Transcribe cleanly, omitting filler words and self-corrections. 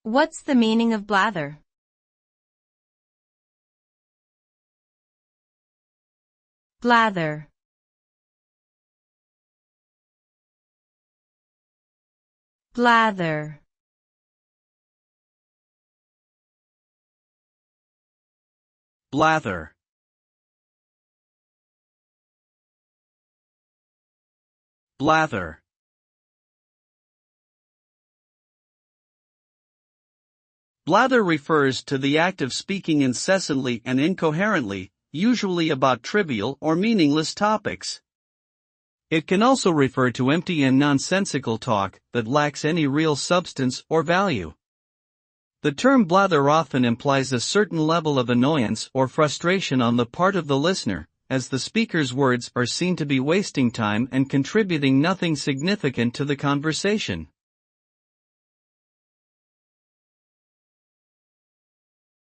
What's the meaning of blather? Blather. Blather. Blather. Blather. Blather refers to the act of speaking incessantly and incoherently, usually about trivial or meaningless topics. It can also refer to empty and nonsensical talk that lacks any real substance or value. The term blather often implies a certain level of annoyance or frustration on the part of the listener, as the speaker's words are seen to be wasting time and contributing nothing significant to the conversation.